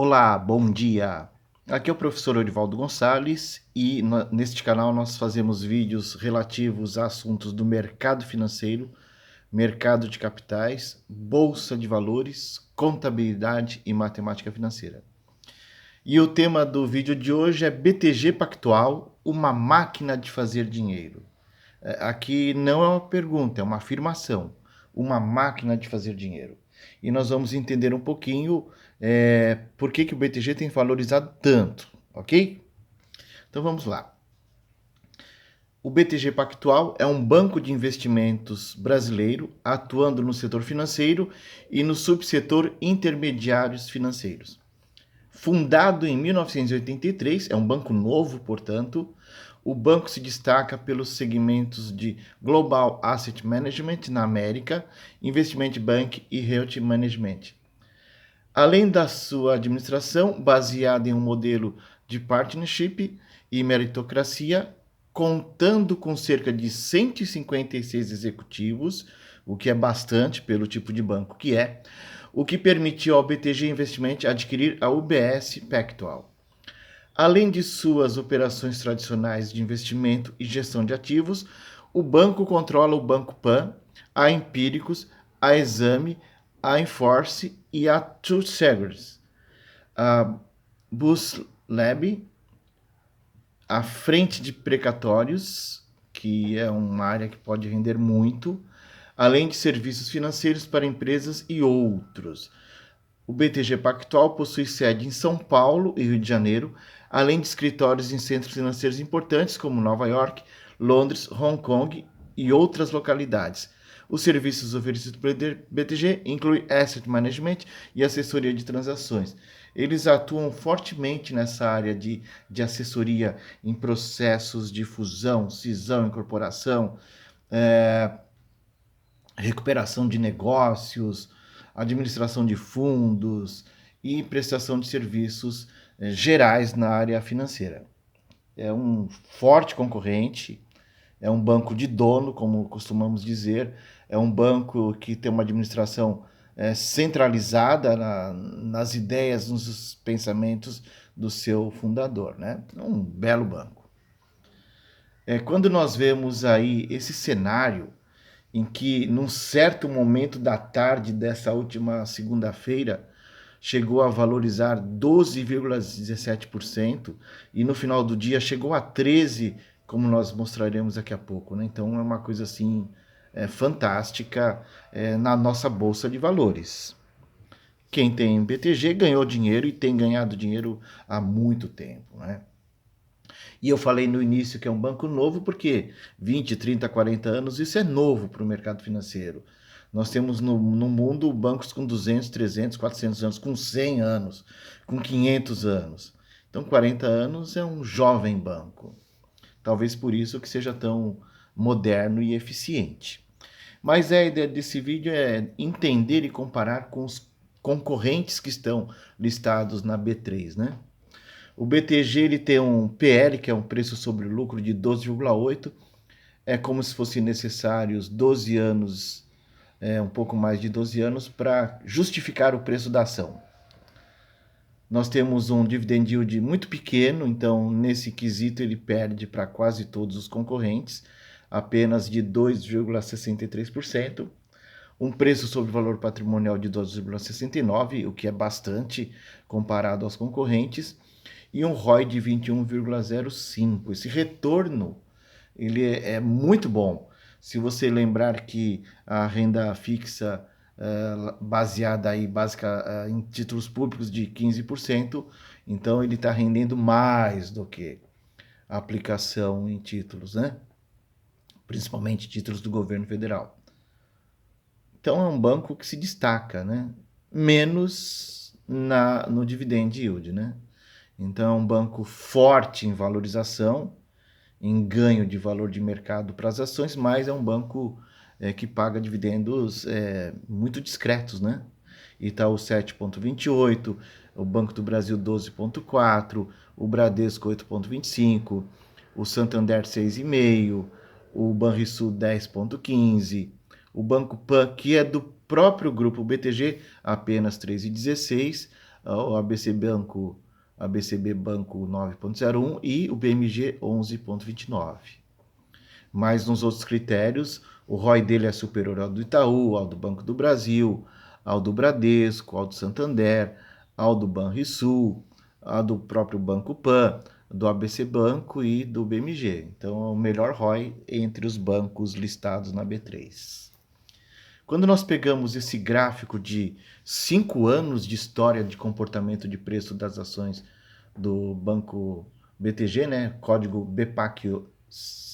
Olá, bom dia! Aqui é o professor Orivaldo Gonçalves e neste canal nós fazemos vídeos relativos a assuntos do mercado financeiro, mercado de capitais, bolsa de valores, contabilidade e matemática financeira. E o tema do vídeo de hoje é BTG Pactual, uma máquina de fazer dinheiro. Aqui não é uma pergunta, é uma afirmação. Uma máquina de fazer dinheiro. E nós vamos entender um pouquinho por que o BTG tem valorizado tanto, ok? Então vamos lá. O BTG Pactual é um banco de investimentos brasileiro atuando no setor financeiro e no subsetor intermediários financeiros. Fundado em 1983, é um banco novo, portanto, o banco se destaca pelos segmentos de Global Asset Management na América, Investment Bank e Wealth Management. Além da sua administração, baseada em um modelo de partnership e meritocracia, contando com cerca de 156 executivos, o que é bastante pelo tipo de banco que é, o que permitiu ao BTG Investimento adquirir a UBS Pactual. Além de suas operações tradicionais de investimento e gestão de ativos, o banco controla o Banco Pan, a Empíricos, a Exame, a Enforce e a Two Seguros. A BusLab, a frente de precatórios, que é uma área que pode render muito, além de serviços financeiros para empresas e outros. O BTG Pactual possui sede em São Paulo e Rio de Janeiro, além de escritórios em centros financeiros importantes como Nova York, Londres, Hong Kong e outras localidades. Os serviços oferecidos pelo BTG incluem Asset Management e assessoria de transações. Eles atuam fortemente nessa área de assessoria em processos de fusão, cisão, incorporação, recuperação de negócios, administração de fundos e prestação de serviços gerais na área financeira. É um forte concorrente, é um banco de dono, como costumamos dizer, é um banco que tem uma administração centralizada nas ideias, nos pensamentos do seu fundador, né? É um belo banco. Quando nós vemos aí esse cenário em que, num certo momento da tarde dessa última segunda-feira, chegou a valorizar 12,17% e no final do dia chegou a 13%, como nós mostraremos daqui a pouco, né? Então é uma coisa assim fantástica na nossa bolsa de valores. Quem tem BTG ganhou dinheiro e tem ganhado dinheiro há muito tempo, né? E eu falei no início que é um banco novo porque 20, 30, 40 anos, isso é novo para o mercado financeiro. Nós temos no mundo bancos com 200, 300, 400 anos, com 100 anos, com 500 anos. Então 40 anos é um jovem banco. Talvez por isso que seja tão moderno e eficiente. Mas a ideia desse vídeo é entender e comparar com os concorrentes que estão listados na B3, né? O BTG ele tem um PL, que é um preço sobre lucro de 12,8. É como se fossem necessários 12 anos, um pouco mais de 12 anos, para justificar o preço da ação. Nós temos um dividend yield muito pequeno, então nesse quesito ele perde para quase todos os concorrentes, apenas de 2,63%. Um preço sobre valor patrimonial de 12,69, o que é bastante comparado aos concorrentes, e um ROI de 21,05. Esse retorno ele é muito bom. Se você lembrar que a renda fixa baseada aí, básica em títulos públicos de 15%, então ele está rendendo mais do que a aplicação em títulos, né? Principalmente títulos do governo federal. Então é um banco que se destaca, né? Menos no dividend yield, né? Então é um banco forte em valorização, em ganho de valor de mercado para as ações, mas é um banco que paga dividendos muito discretos, né? Itaú 7,28, o Banco do Brasil 12,4, o Bradesco 8,25, o Santander 6,5, o Banrisul 10,15, o Banco Pan, que é do próprio grupo BTG, apenas 3,16, o ABCB Banco 9,01 e o BMG 11,29. Mas nos outros critérios, o ROI dele é superior ao do Itaú, ao do Banco do Brasil, ao do Bradesco, ao do Santander, ao do Banrisul, ao do próprio Banco Pan, do ABC Banco e do BMG. Então é o melhor ROI entre os bancos listados na B3. Quando nós pegamos esse gráfico de 5 anos de história de comportamento de preço das ações do Banco BTG, né, código BPAC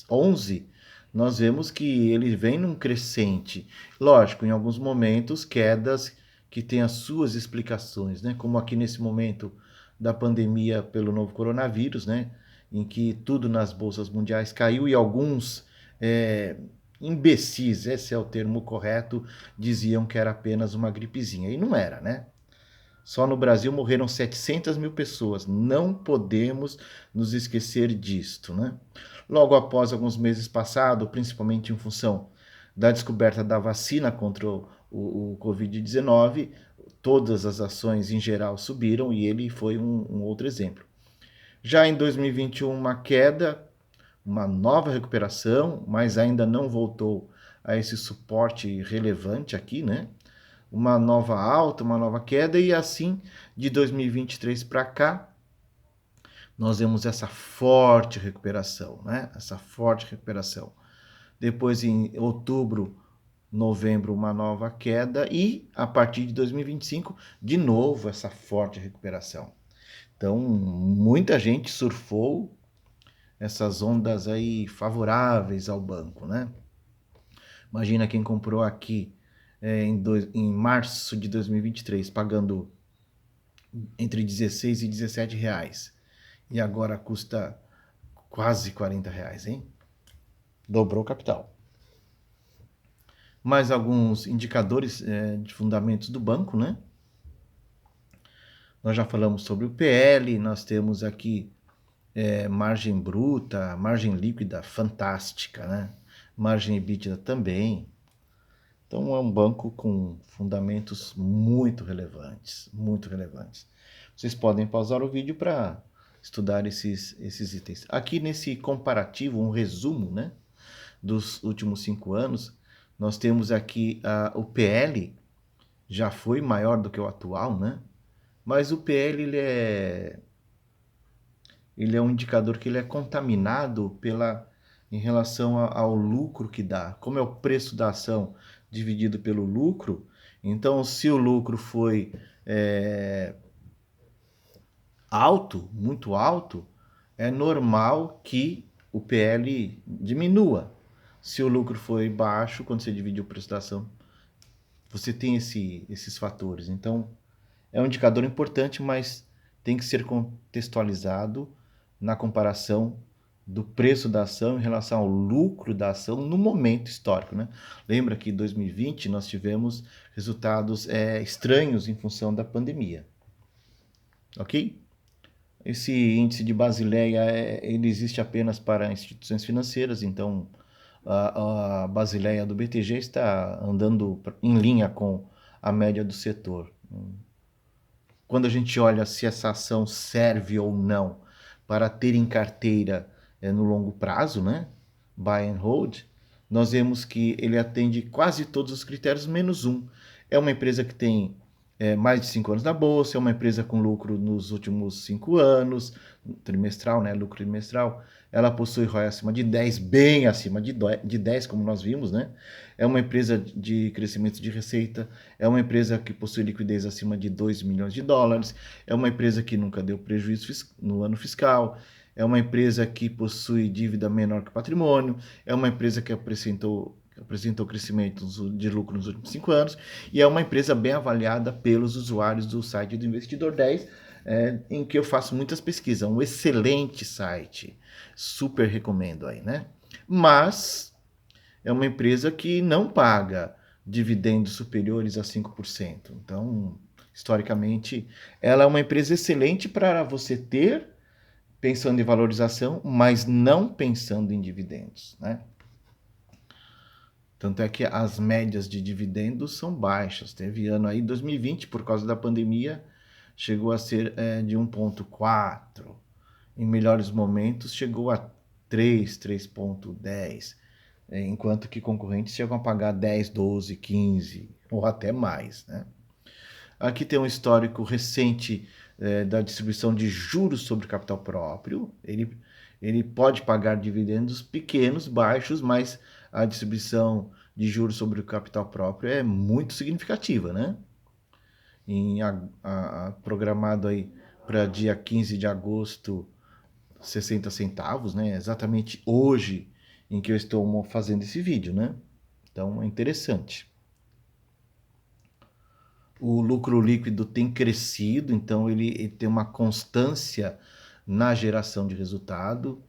11, nós vemos que ele vem num crescente. Lógico, em alguns momentos, quedas que têm as suas explicações, né, como aqui nesse momento da pandemia pelo novo coronavírus, né, em que tudo nas bolsas mundiais caiu e alguns imbecis, esse é o termo correto, diziam que era apenas uma gripezinha. E não era, né? Só no Brasil morreram 700 mil pessoas. Não podemos nos esquecer disto, né? Logo após alguns meses passados, principalmente em função da descoberta da vacina contra o Covid-19, todas as ações em geral subiram e ele foi um outro exemplo. Já em 2021, uma queda, uma nova recuperação, mas ainda não voltou a esse suporte relevante aqui, né? Uma nova alta, uma nova queda, e assim de 2023 para cá, nós vemos essa forte recuperação, né? Essa forte recuperação. Depois, em outubro, novembro, uma nova queda, e a partir de 2025, de novo, essa forte recuperação. Então, muita gente surfou essas ondas aí favoráveis ao banco, né? Imagina quem comprou aqui em março de 2023, pagando entre 16 e 17 reais. E agora custa quase 40 reais, hein? Dobrou o capital. Mais alguns indicadores de fundamentos do banco, né? Nós já falamos sobre o PL, nós temos aqui margem bruta, margem líquida fantástica, né? Margem EBITDA também. Então é um banco com fundamentos muito relevantes, muito relevantes. Vocês podem pausar o vídeo para estudar esses itens. Aqui nesse comparativo, um resumo, né, dos últimos 5 anos, nós temos aqui o PL, já foi maior do que o atual, né? Mas o PL ele é um indicador que ele é contaminado em relação ao lucro que dá. Como é o preço da ação dividido pelo lucro, então se o lucro foi alto, muito alto, é normal que o PL diminua. Se o lucro foi baixo, quando você divide o preço da ação, você tem esses fatores. Então, é um indicador importante, mas tem que ser contextualizado na comparação do preço da ação em relação ao lucro da ação no momento histórico, né? Lembra que em 2020 nós tivemos resultados estranhos em função da pandemia, ok? Esse índice de Basileia ele existe apenas para instituições financeiras, então a Basileia do BTG está andando em linha com a média do setor. Quando a gente olha se essa ação serve ou não para ter em carteira no longo prazo, né? Buy and hold, nós vemos que ele atende quase todos os critérios, menos um. É uma empresa que tem mais de 5 anos na bolsa, é uma empresa com lucro nos últimos 5 anos, trimestral, né? Lucro trimestral. Ela possui ROI acima de 10, bem acima de 10, como nós vimos, né? É uma empresa de crescimento de receita, é uma empresa que possui liquidez acima de 2 milhões de dólares, é uma empresa que nunca deu prejuízo no ano fiscal, é uma empresa que possui dívida menor que patrimônio, é uma empresa que apresentou crescimento de lucro nos últimos 5 anos, e é uma empresa bem avaliada pelos usuários do site do Investidor 10, em que eu faço muitas pesquisas. Um excelente site, super recomendo aí, né? Mas é uma empresa que não paga dividendos superiores a 5%. Então, historicamente, ela é uma empresa excelente para você ter, pensando em valorização, mas não pensando em dividendos, né? Tanto é que as médias de dividendos são baixas. Teve ano aí, 2020, por causa da pandemia, chegou a ser de 1,4. Em melhores momentos chegou a 3,10. Enquanto que concorrentes chegam a pagar 10, 12, 15 ou até mais, né? Aqui tem um histórico recente da distribuição de juros sobre capital próprio. Ele pode pagar dividendos pequenos, baixos, mas a distribuição de juros sobre o capital próprio é muito significativa, né? Programado aí para dia 15 de agosto, 60 centavos, né? Exatamente hoje em que eu estou fazendo esse vídeo, né? Então é interessante. O lucro líquido tem crescido, então ele tem uma constância na geração de resultado.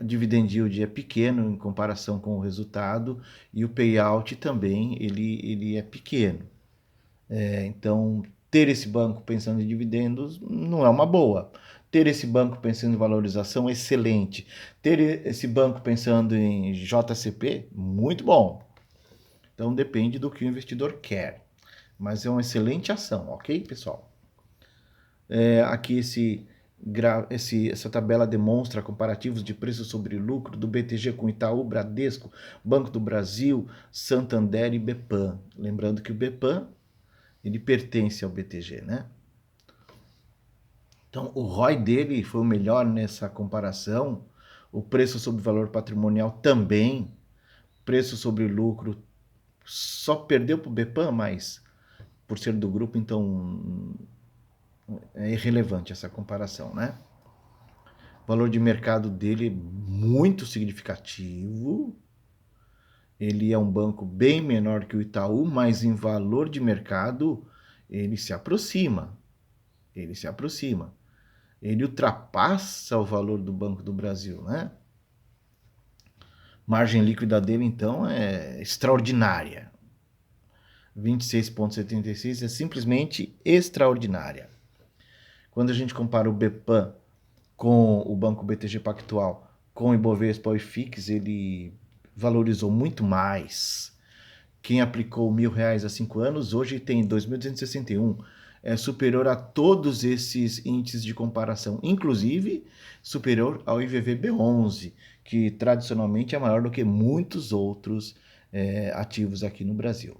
O dividend yield é pequeno em comparação com o resultado e o payout também ele é pequeno. Então, ter esse banco pensando em dividendos não é uma boa. Ter esse banco pensando em valorização, excelente. Ter esse banco pensando em JCP, muito bom. Então, depende do que o investidor quer. Mas é uma excelente ação, ok, pessoal? Aqui essa tabela demonstra comparativos de preços sobre lucro do BTG com Itaú, Bradesco, Banco do Brasil, Santander e Bepam. Lembrando que o Bepam ele pertence ao BTG, né? Então, o ROI dele foi o melhor nessa comparação. O preço sobre valor patrimonial também. Preço sobre lucro só perdeu para o Bepam, mas por ser do grupo, então é irrelevante essa comparação, né? O valor de mercado dele é muito significativo. Ele é um banco bem menor que o Itaú, mas em valor de mercado ele se aproxima. Ele se aproxima. Ele ultrapassa o valor do Banco do Brasil, né? Margem líquida dele, então, é extraordinária. 26,76 é simplesmente extraordinária. Quando a gente compara o Bepam com o Banco BTG Pactual, com o Ibovespa e IFIX, ele valorizou muito mais. Quem aplicou R$1.000 há 5 anos, hoje tem 2.261. É superior a todos esses índices de comparação, inclusive superior ao IVVB11, que tradicionalmente é maior do que muitos outros ativos aqui no Brasil.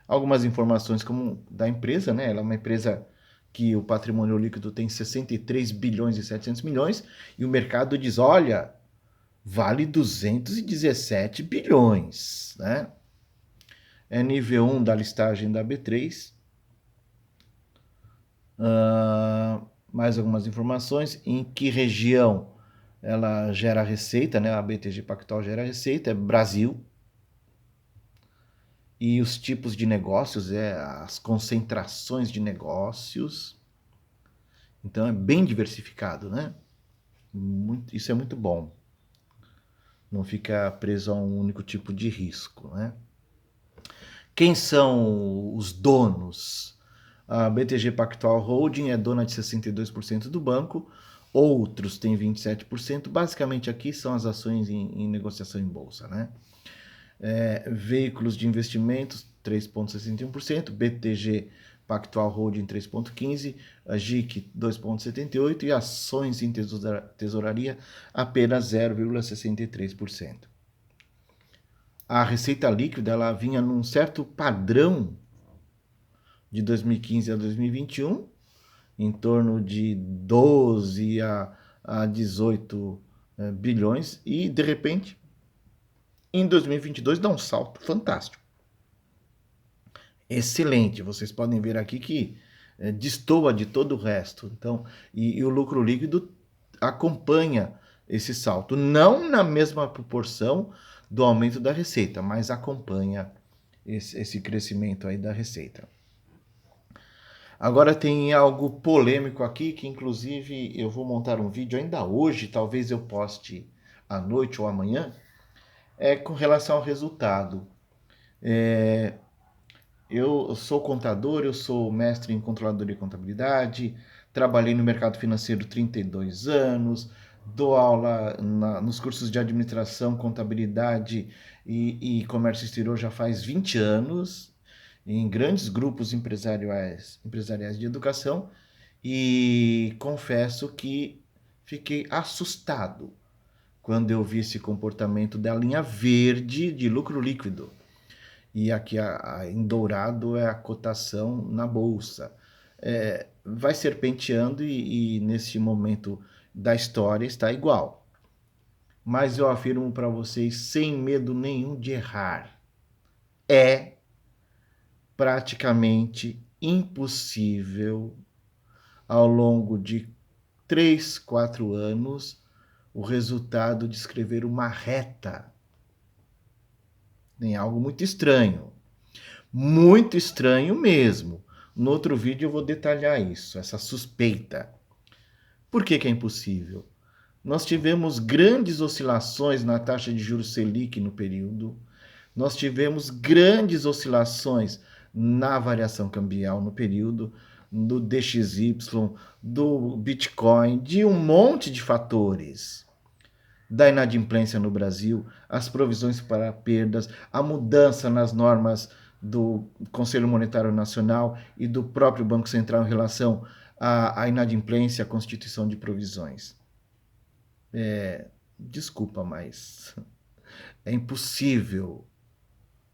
Algumas informações como da empresa, né? Ela é uma empresa que o patrimônio líquido tem 63 bilhões e 700 milhões e o mercado diz, olha, vale 217 bilhões, né? É nível 1 da listagem da B3. Mais algumas informações. Em que região ela gera receita, né? A BTG Pactual gera receita, é Brasil. E os tipos de negócios, as concentrações de negócios. Então é bem diversificado, né? Isso é muito bom. Não fica preso a um único tipo de risco, né? Quem são os donos? A BTG Pactual Holding é dona de 62% do banco, outros têm 27%. Basicamente aqui são as ações em negociação em bolsa, né? Veículos de investimentos, 3,61%, BTG Pactual Holding 3,15%, a GIC 2,78% e ações em tesouraria apenas 0,63%. A receita líquida ela vinha num certo padrão de 2015 a 2021, em torno de 12 a 18 bilhões, e de repente, em 2022, dá um salto fantástico. Excelente, vocês podem ver aqui que destoa de todo o resto. Então, e o lucro líquido acompanha esse salto, não na mesma proporção do aumento da receita, mas acompanha esse crescimento aí da receita. Agora tem algo polêmico aqui, que inclusive eu vou montar um vídeo ainda hoje, talvez eu poste à noite ou amanhã, com relação ao resultado. Eu sou contador, eu sou mestre em controladoria e contabilidade, trabalhei no mercado financeiro 32 anos, dou aula nos cursos de administração, contabilidade e comércio exterior já faz 20 anos. em grandes grupos empresariais de educação e confesso que fiquei assustado quando eu vi esse comportamento da linha verde de lucro líquido. E aqui em dourado é a cotação na bolsa. Vai serpenteando e nesse momento da história está igual. Mas eu afirmo para vocês, sem medo nenhum de errar, é praticamente impossível ao longo de 3, 4 anos o resultado de escrever uma reta. Tem algo muito estranho mesmo. No outro vídeo eu vou detalhar isso, essa suspeita. Por que é impossível? Nós tivemos grandes oscilações na taxa de juros Selic no período, nós tivemos grandes oscilações na variação cambial no período, do DXY, do Bitcoin, de um monte de fatores. Da inadimplência no Brasil, as provisões para perdas, a mudança nas normas do Conselho Monetário Nacional e do próprio Banco Central em relação à inadimplência, à constituição de provisões. Desculpa, mas é impossível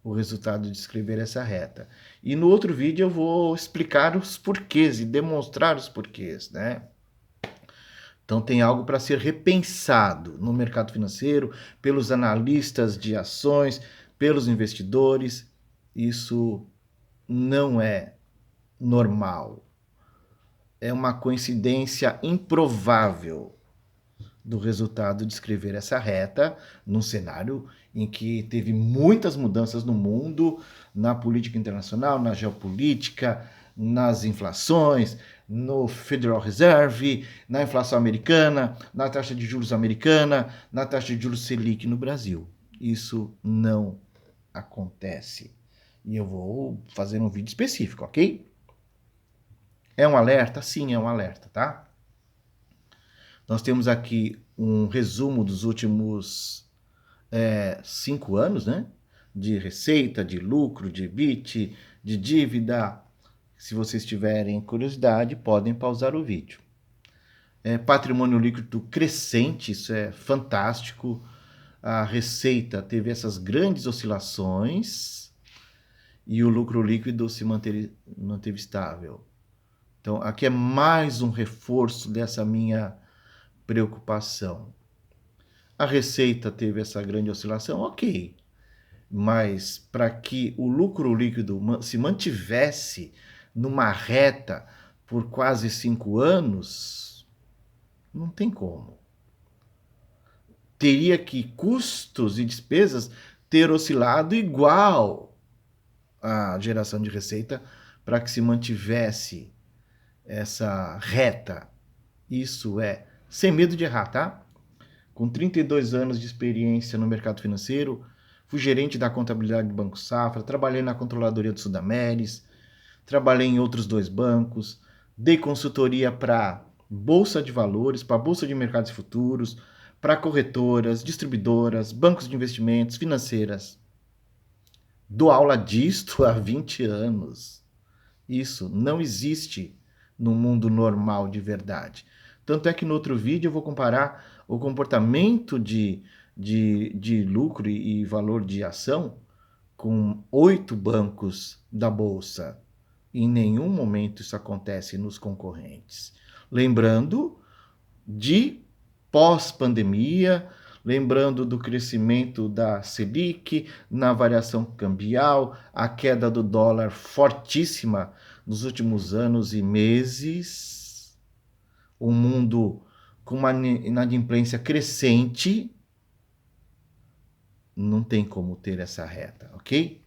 o resultado de escrever essa reta. E no outro vídeo eu vou explicar os porquês e demonstrar os porquês, né? Então tem algo para ser repensado no mercado financeiro, pelos analistas de ações, pelos investidores. Isso não é normal. É uma coincidência improvável do resultado de escrever essa reta num cenário em que teve muitas mudanças no mundo, na política internacional, na geopolítica, nas inflações, no Federal Reserve, na inflação americana, na taxa de juros americana, na taxa de juros Selic no Brasil. Isso não acontece. E eu vou fazer um vídeo específico, ok? É um alerta? Sim, é um alerta, tá? Nós temos aqui um resumo dos últimos 5 anos, né? De receita, de lucro, de EBIT, de dívida. Se vocês tiverem curiosidade, podem pausar o vídeo. Patrimônio líquido crescente, isso é fantástico. A receita teve essas grandes oscilações e o lucro líquido se manteve estável. Então, aqui é mais um reforço dessa minha preocupação. A receita teve essa grande oscilação, ok. Mas para que o lucro líquido se mantivesse numa reta por quase 5 anos, não tem como. Teria que custos e despesas ter oscilado igual à geração de receita para que se mantivesse essa reta. Isso é sem medo de errar, tá? Com 32 anos de experiência no mercado financeiro, fui gerente da contabilidade do Banco Safra, trabalhei na controladoria do Sudameris, trabalhei em outros 2 bancos, dei consultoria para bolsa de valores, para bolsa de mercados futuros, para corretoras, distribuidoras, bancos de investimentos, financeiras. Dou aula disto há 20 anos. Isso não existe no mundo normal de verdade. Tanto é que no outro vídeo eu vou comparar o comportamento de lucro e valor de ação com 8 bancos da Bolsa. Em nenhum momento isso acontece nos concorrentes. Lembrando de pós-pandemia, lembrando do crescimento da Selic, na variação cambial, a queda do dólar fortíssima nos últimos anos e meses, o mundo com uma inadimplência crescente, não tem como ter essa reta, ok?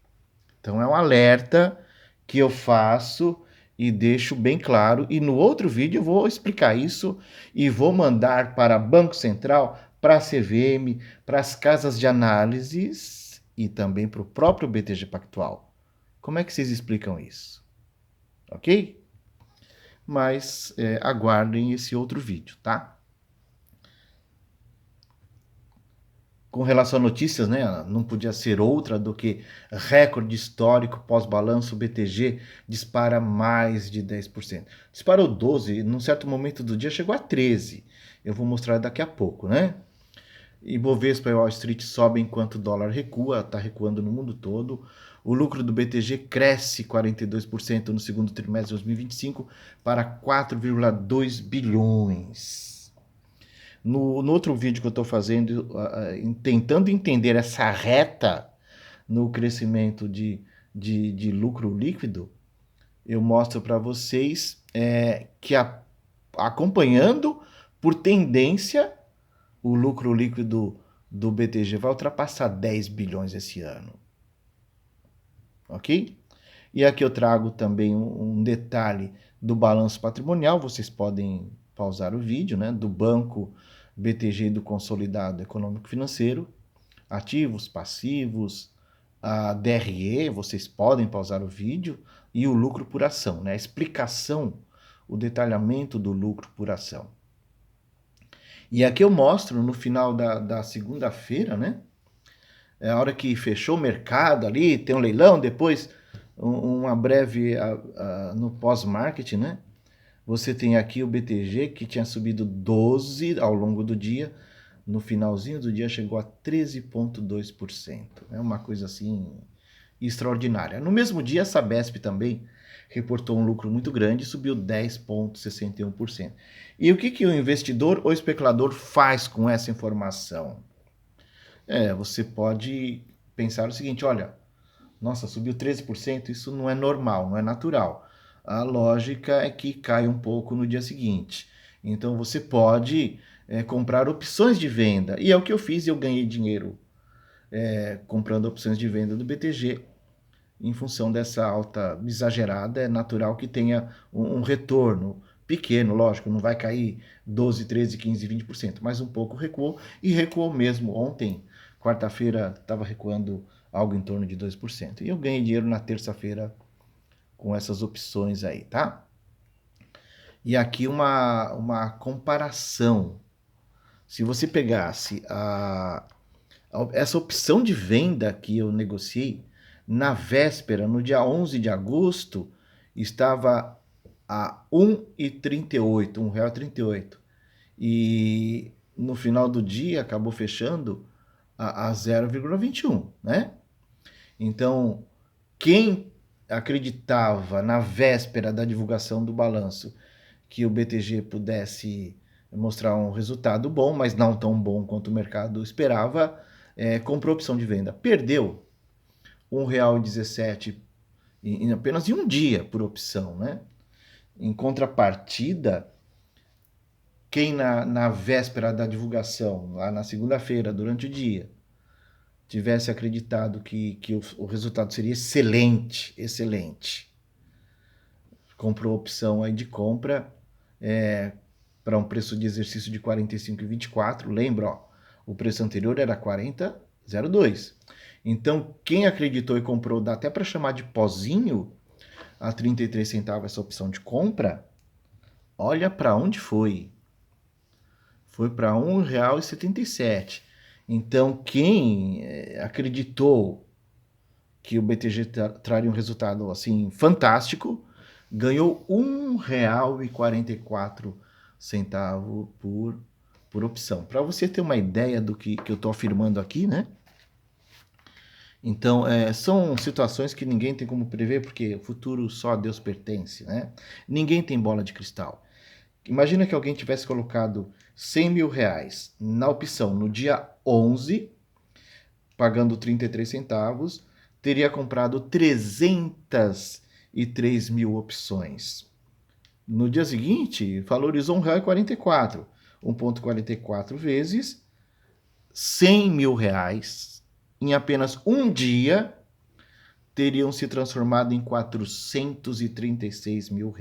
Então é um alerta que eu faço e deixo bem claro. E no outro vídeo eu vou explicar isso e vou mandar para Banco Central, para a CVM, para as casas de análises e também para o próprio BTG Pactual. Como é que vocês explicam isso? Ok? Mas aguardem esse outro vídeo, tá? Com relação a notícias, né, não podia ser outra do que recorde histórico pós-balanço, o BTG dispara mais de 10%. Disparou 12%, num certo momento do dia chegou a 13%. Eu vou mostrar daqui a pouco, né? Ibovespa e Wall Street sobem enquanto o dólar recua, está recuando no mundo todo. O lucro do BTG cresce 42% no segundo trimestre de 2025 para 4,2 bilhões. No outro vídeo que eu estou fazendo, tentando entender essa reta no crescimento de lucro líquido, eu mostro para vocês que acompanhando por tendência, o lucro líquido do BTG vai ultrapassar 10 bilhões esse ano. Ok? E aqui eu trago também um detalhe do balanço patrimonial, vocês podem pausar o vídeo, né? Do Banco BTG e do Consolidado Econômico Financeiro, ativos, passivos, a DRE, vocês podem pausar o vídeo, e o lucro por ação, né? A explicação, o detalhamento do lucro por ação. E aqui eu mostro no final da segunda-feira, né? É a hora que fechou o mercado ali, tem um leilão, depois uma breve no pós-market, né? Você tem aqui o BTG que tinha subido 12 ao longo do dia, no finalzinho do dia chegou a 13,2%. É uma coisa assim extraordinária. No mesmo dia, a Sabesp também reportou um lucro muito grande, subiu 10,61%. E o que o investidor ou especulador faz com essa informação? Você pode pensar o seguinte, olha, nossa, subiu 13%, isso não é normal, não é natural. A lógica é que cai um pouco no dia seguinte. Então você pode comprar opções de venda. E é o que eu fiz e eu ganhei dinheiro comprando opções de venda do BTG. Em função dessa alta exagerada, é natural que tenha um retorno pequeno, lógico, não vai cair 12, 13, 15, 20%, mas um pouco recuou, e recuou mesmo. Ontem, quarta-feira, estava recuando algo em torno de 2%. E eu ganhei dinheiro na terça-feira com essas opções aí, tá? E aqui uma comparação. Se você pegasse essa opção de venda que eu negociei, na véspera, no dia 11 de agosto, estava a R$ 1,38, R$ 1,38. E no final do dia acabou fechando a 0,21, né? Então, quem acreditava na véspera da divulgação do balanço que o BTG pudesse mostrar um resultado bom, mas não tão bom quanto o mercado esperava, comprou opção de venda. Perdeu R$ 1,17 apenas em um dia por opção, né? Em contrapartida, quem na véspera da divulgação, lá na segunda-feira, durante o dia, tivesse acreditado que o resultado seria excelente, excelente, comprou opção aí de compra para um preço de exercício de 45,24. Lembra, ó, o preço anterior era 40,02. Então, quem acreditou e comprou, dá até para chamar de pozinho, a 33 centavos essa opção de compra, olha para onde foi. Foi para R$ 1,77. Então, quem acreditou que o BTG traria um resultado assim fantástico, ganhou R$ 1,44 por opção. Para você ter uma ideia do que eu estou afirmando aqui, né? Então, são situações que ninguém tem como prever, porque o futuro só a Deus pertence, né? Ninguém tem bola de cristal. Imagina que alguém tivesse colocado R$ 100 mil na opção no dia 11, pagando 33 centavos, teria comprado 303 mil opções. No dia seguinte, valorizou R$ 1,44. 1,44 vezes R$ 100 mil em apenas um dia teriam se transformado em R$ 436 mil.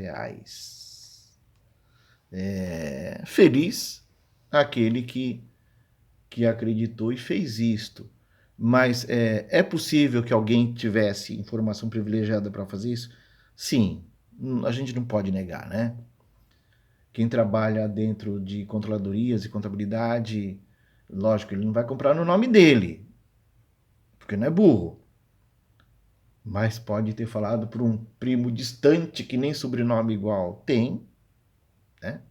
Feliz aquele que acreditou e fez isto. Mas é possível que alguém tivesse informação privilegiada para fazer isso? Sim, a gente não pode negar, né? Quem trabalha dentro de controladorias e contabilidade Lógico, ele não vai comprar no nome dele, porque não é burro. Mas pode ter falado por um primo distante que nem sobrenome igual tem, né?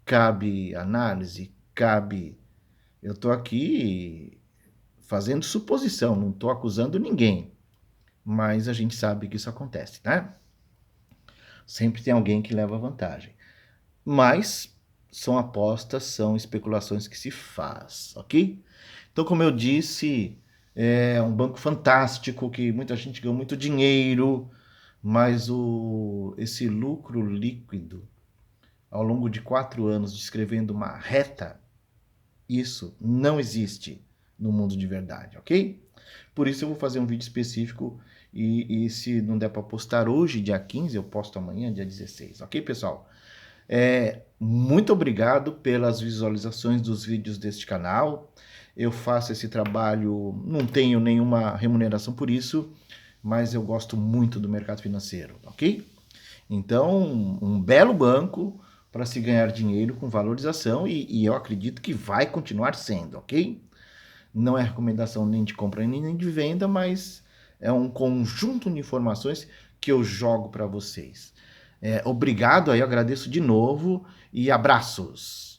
Cabe análise, cabe. Eu estou aqui fazendo suposição, não estou acusando ninguém, mas a gente sabe que isso acontece, né? Sempre tem alguém que leva vantagem. Mas são apostas, são especulações que se faz, ok? Então, como eu disse, é um banco fantástico que muita gente ganhou muito dinheiro, mas esse lucro líquido ao longo de 4 anos descrevendo uma reta, isso não existe no mundo de verdade, ok? Por isso eu vou fazer um vídeo específico e se não der para postar hoje, dia 15, eu posto amanhã, dia 16, ok, pessoal? Muito obrigado pelas visualizações dos vídeos deste canal. Eu faço esse trabalho, não tenho nenhuma remuneração por isso, mas eu gosto muito do mercado financeiro, ok? Então, um belo banco para se ganhar dinheiro com valorização e eu acredito que vai continuar sendo, ok? Não é recomendação nem de compra nem de venda, mas é um conjunto de informações que eu jogo para vocês. Obrigado, aí eu agradeço de novo e abraços.